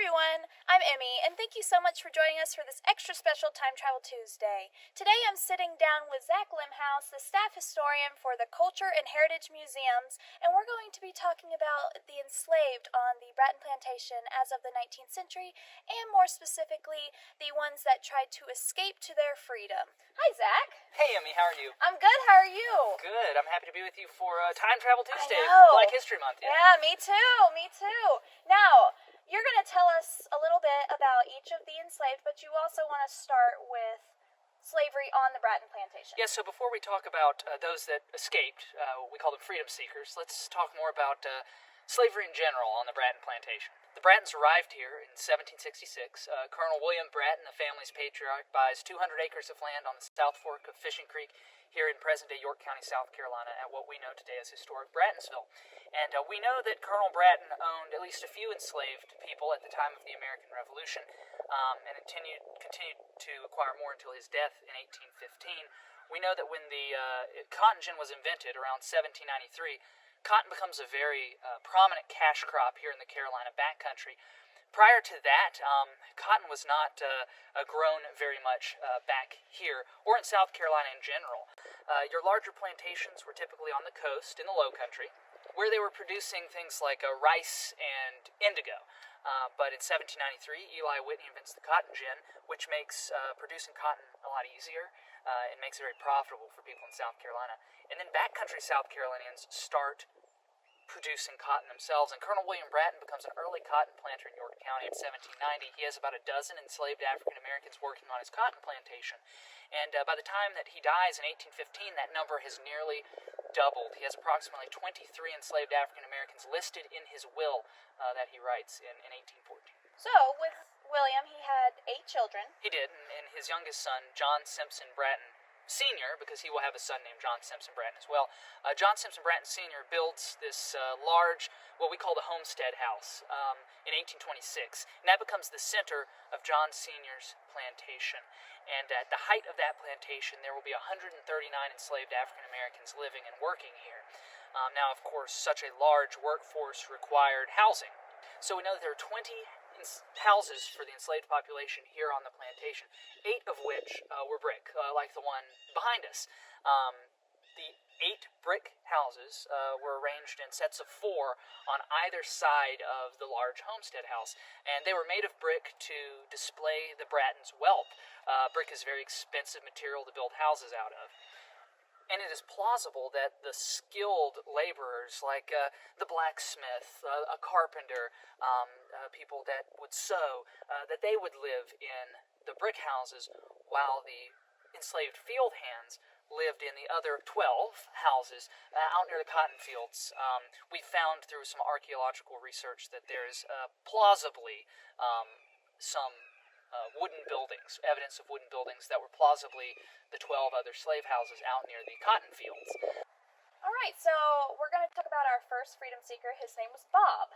everyone, I'm Emmy, and thank you so much for joining us for this extra special Time Travel Tuesday. Today I'm sitting down with Zach Limhouse, the staff historian for the Culture and Heritage Museums, and we're going to be talking about the enslaved on the Bratton Plantation as of the 19th century, and more specifically, the ones that tried to escape to their freedom. Hi, Zach. Hey, Emmy, how are you? I'm good, how are you? Good. I'm happy to be with you for Time Travel Tuesday, I know. Black History Month. Yeah, me too. Now, you're going to tell us a little bit about each of the enslaved, but you also want to start with slavery on the Bratton Plantation. Yes, so before we talk about those that escaped, we call them freedom seekers, let's talk more about slavery in general on the Bratton Plantation. The Brattons arrived here in 1766. Colonel William Bratton, the family's patriarch, buys 200 acres of land on the South Fork of Fishing Creek here in present-day York County, South Carolina, at what we know today as historic Brattonsville. And we know that Colonel Bratton owned at least a few enslaved people at the time of the American Revolution, and continued to acquire more until his death in 1815. We know that when the cotton gin was invented around 1793, cotton becomes a very prominent cash crop here in the Carolina backcountry. Prior to that, cotton was not grown very much back here, or in South Carolina in general. Your larger plantations were typically on the coast, in the low country, where they were producing things like rice and indigo. But in 1793, Eli Whitney invents the cotton gin, which makes producing cotton a lot easier. It makes it very profitable for people in South Carolina. And then backcountry South Carolinians start producing cotton themselves, and Colonel William Bratton becomes an early cotton planter in York County in 1790. He has about a dozen enslaved African Americans working on his cotton plantation, and by the time that he dies in 1815, that number has nearly doubled. He has approximately 23 enslaved African Americans listed in his will that he writes in 1814. So, with William, he had 8 children. He did, and his youngest son, John Simpson Bratton Sr., because he will have a son named John Simpson Bratton as well. John Simpson Bratton Sr. builds this large, what we call the homestead house, in 1826, and that becomes the center of John Sr.'s plantation. And at the height of that plantation, there will be 139 enslaved African Americans living and working here. Now, of course, such a large workforce required housing. So we know that there are 20 houses for the enslaved population here on the plantation, 8 of which were brick, like the one behind us. The 8 brick houses were arranged in sets of 4 on either side of the large homestead house, and they were made of brick to display the Brattons' wealth. Brick is a very expensive material to build houses out of. And it is plausible that the skilled laborers, like the blacksmith, a carpenter, people that would sew, that they would live in the brick houses, while the enslaved field hands lived in the other 12 houses out near the cotton fields. We found through some archaeological research that there's plausibly some wooden buildings, evidence of wooden buildings that were plausibly the 12 other slave houses out near the cotton fields. All right, so we're going to talk about our first freedom seeker. His name was Bob.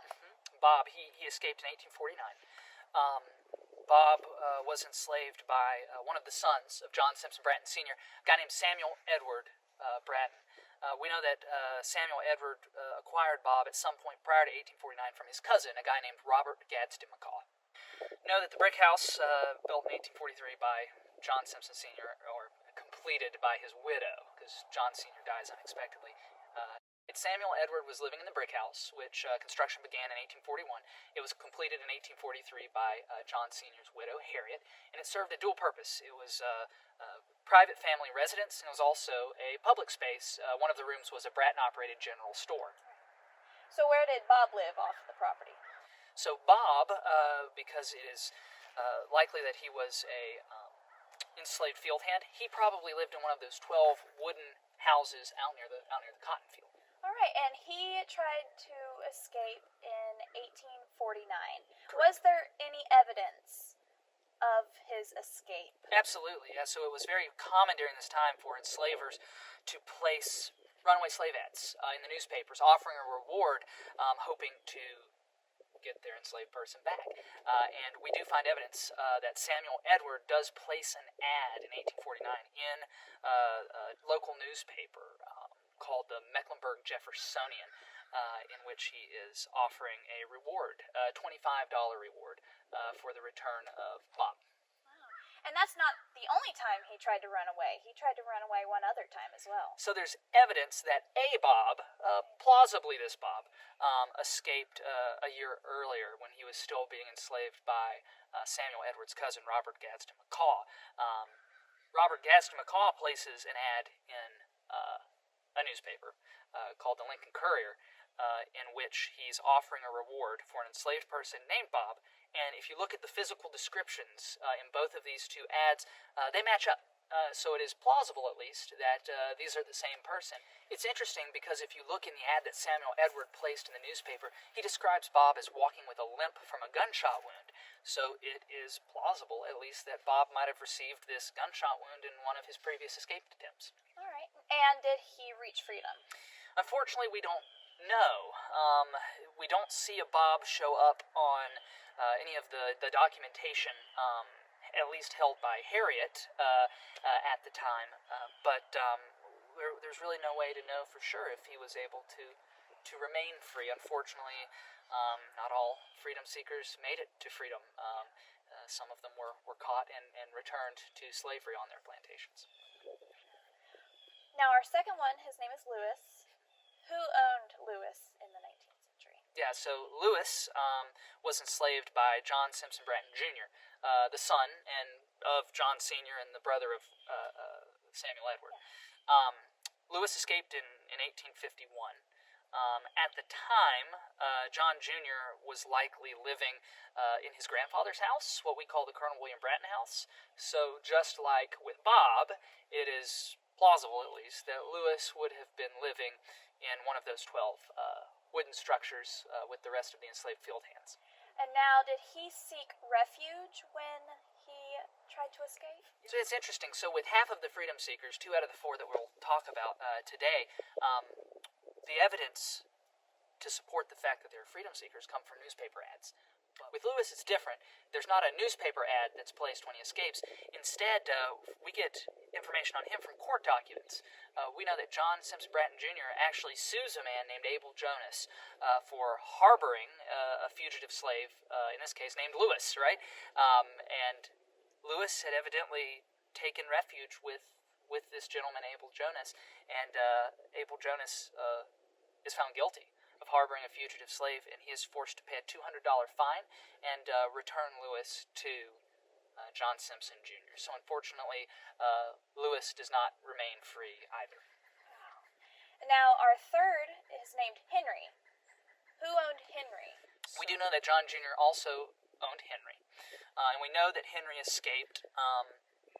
Bob, he escaped in 1849. Bob was enslaved by one of the sons of John Simpson Bratton Sr., a guy named Samuel Edward Bratton. We know that Samuel Edward acquired Bob at some point prior to 1849 from his cousin, a guy named Robert Gadsden McCaw. Know that the brick house, built in 1843 by John Simpson Sr., or completed by his widow, because John Sr. dies unexpectedly. Samuel Edward was living in the brick house, which construction began in 1841. It was completed in 1843 by John Sr.'s widow, Harriet, and it served a dual purpose. It was a private family residence, and it was also a public space. One of the rooms was a Bratton-operated general store. So where did Bob live off the property? So Bob, because it is likely that he was a enslaved field hand, he probably lived in one of those 12 wooden houses out near the cotton field. All right, and he tried to escape in 1849. Correct. Was there any evidence of his escape? Absolutely, yeah. So it was very common during this time for enslavers to place runaway slave ads in the newspapers, offering a reward, hoping to get their enslaved person back. And we do find evidence that Samuel Edward does place an ad in 1849 in a local newspaper called the Mecklenburg Jeffersonian. in which he is offering a reward, a $25 reward for the return of Bob. And that's not the only time he tried to run away. He tried to run away one other time as well. So there's evidence that a Bob, plausibly this Bob, escaped a year earlier when he was still being enslaved by Samuel Edwards' cousin, Robert Gadsden McCaw. Robert Gadsden McCaw places an ad in a newspaper called the Lincoln Courier, in which he's offering a reward for an enslaved person named Bob. And if you look at the physical descriptions in both of these two ads, they match up. So it is plausible, at least, that these are the same person. It's interesting because if you look in the ad that Samuel Edward placed in the newspaper, he describes Bob as walking with a limp from a gunshot wound. So it is plausible, at least, that Bob might have received this gunshot wound in one of his previous escape attempts. All right. And did he reach freedom? Unfortunately, we don't know. We don't see a Bob show up on any of the documentation, at least held by Harriet at the time, but there's really no way to know for sure if he was able to remain free. Unfortunately, not all freedom seekers made it to freedom. Some of them were caught and returned to slavery on their plantations. Now, our second one, his name is Lewis. Who owned Lewis in the 19th century? Yeah, so Lewis was enslaved by John Simpson Bratton Jr., the son of John Sr. and the brother of Samuel Edward. Lewis escaped in 1851. At the time, John Jr. was likely living in his grandfather's house, what we call the Colonel William Bratton house. So just like with Bob, it is plausible, at least, that Lewis would have been living in one of those 12 wooden structures with the rest of the enslaved field hands. And now, did he seek refuge when he tried to escape? So it's interesting. So with half of the freedom seekers, 2 out of the 4 that we'll talk about today, the evidence to support the fact that they're freedom seekers come from newspaper ads. With Lewis, it's different. There's not a newspaper ad that's placed when he escapes. Instead, we get information on him from court documents. We know that John Simpson Bratton Jr. actually sues a man named Abel Jonas for harboring a fugitive slave, in this case named Lewis, right? And Lewis had evidently taken refuge with this gentleman, Abel Jonas, and Abel Jonas is found guilty of harboring a fugitive slave, and he is forced to pay a $200 fine and return Lewis to John Simpson Jr. So unfortunately, Lewis does not remain free either. Wow. Now, our third is named Henry. Who owned Henry? We do know that John Jr. also owned Henry, and we know that Henry escaped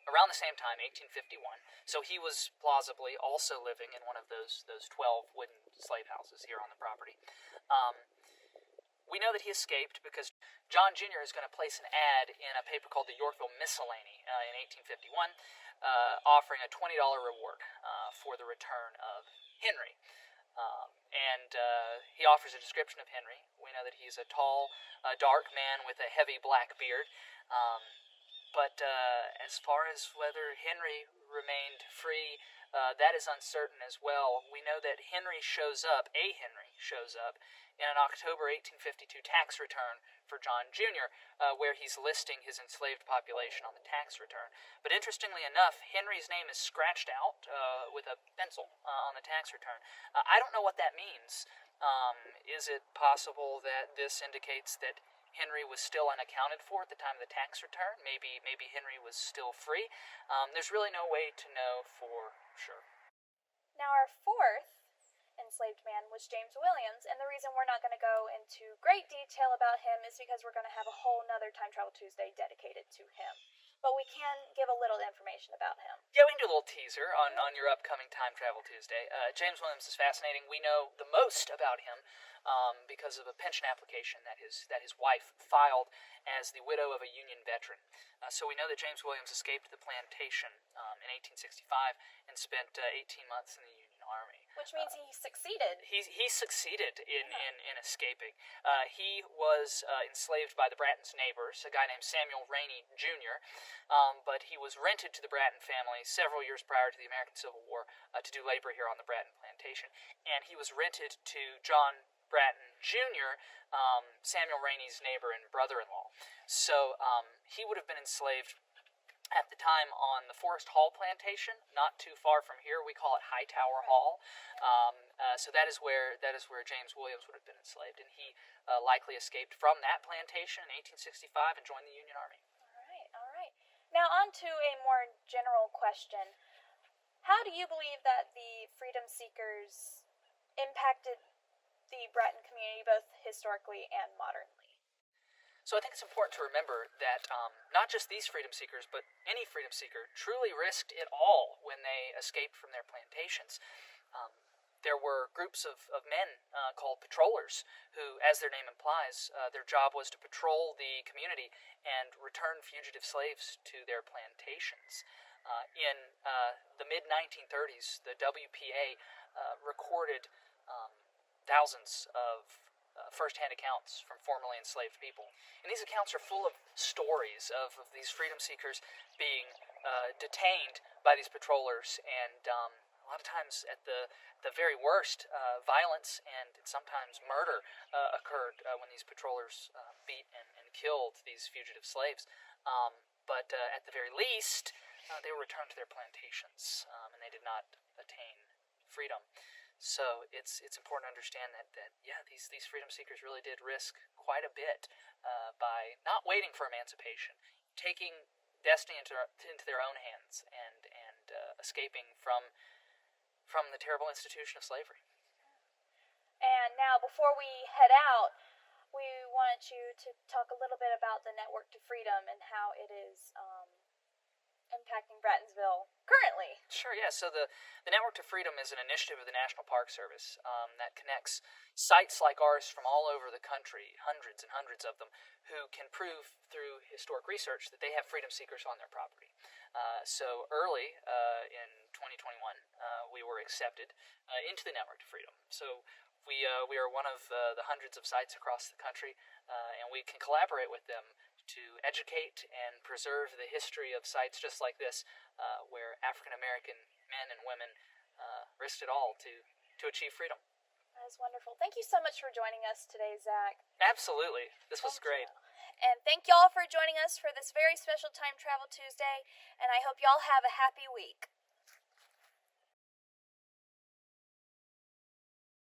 around the same time, 1851. So he was plausibly also living in one of those 12 wooden slave houses here on the property. We know that he escaped because John Jr. is going to place an ad in a paper called the Yorkville Miscellany in 1851, offering a $20 reward for the return of Henry. And he offers a description of Henry. We know that he's a tall, dark man with a heavy black beard. But as far as whether Henry remained free, that is uncertain as well. We know that Henry shows up in an October 1852 tax return for John Jr., where he's listing his enslaved population on the tax return. But interestingly enough, Henry's name is scratched out with a pencil on the tax return. I don't know what that means. Is it possible that this indicates that Henry was still unaccounted for at the time of the tax return? Maybe Henry was still free. There's really no way to know for sure. Now, our fourth enslaved man was James Williams, and the reason we're not going to go into great detail about him is because we're going to have a whole nother Time Travel Tuesday dedicated to him. But we can give a little information about him. Yeah, we can do a little teaser on your upcoming Time Travel Tuesday. James Williams is fascinating. We know the most about him because of a pension application that his wife filed as the widow of a Union veteran. So we know that James Williams escaped the plantation in 1865 and spent 18 months in the Union Army. Which means he succeeded. He succeeded in escaping. He was enslaved by the Bratton's neighbors, a guy named Samuel Rainey Jr., but he was rented to the Bratton family several years prior to the American Civil War to do labor here on the Bratton Plantation. And he was rented to John Bratton Jr., Samuel Rainey's neighbor and brother-in-law. So he would have been enslaved at the time on the Forest Hall Plantation, not too far from here. We call it Hightower Hall. So that is where James Williams would have been enslaved, and he likely escaped from that plantation in 1865 and joined the Union Army. All right. Now on to a more general question. How do you believe that the freedom seekers impacted the Bratton community both historically and modernly? So I think it's important to remember that not just these freedom seekers, but any freedom seeker truly risked it all when they escaped from their plantations. There were groups of men called patrollers who, as their name implies, their job was to patrol the community and return fugitive slaves to their plantations. In the mid-1930s, the WPA recorded thousands of first-hand accounts from formerly enslaved people. And these accounts are full of stories of these freedom seekers being detained by these patrollers, and a lot of times at the very worst, violence and sometimes murder occurred when these patrollers beat and killed these fugitive slaves. But at the very least, they were returned to their plantations, and they did not attain freedom. So it's important to understand that these freedom seekers really did risk quite a bit by not waiting for emancipation, taking destiny into their own hands, and escaping from the terrible institution of slavery. And now, before we head out, we wanted you to talk a little bit about the Network to Freedom and how it is impacting Brattonsville currently. Sure, yeah. So the Network to Freedom is an initiative of the National Park Service that connects sites like ours from all over the country, hundreds and hundreds of them, who can prove through historic research that they have freedom seekers on their property. So early in 2021, we were accepted into the Network to Freedom. So we are one of the hundreds of sites across the country, and we can collaborate with them to educate and preserve the history of sites just like this, where African American men and women risked it all to achieve freedom. That is wonderful. Thank you so much for joining us today, Zach. Absolutely. This was great. And thank y'all for joining us for this very special Time Travel Tuesday, and I hope y'all have a happy week.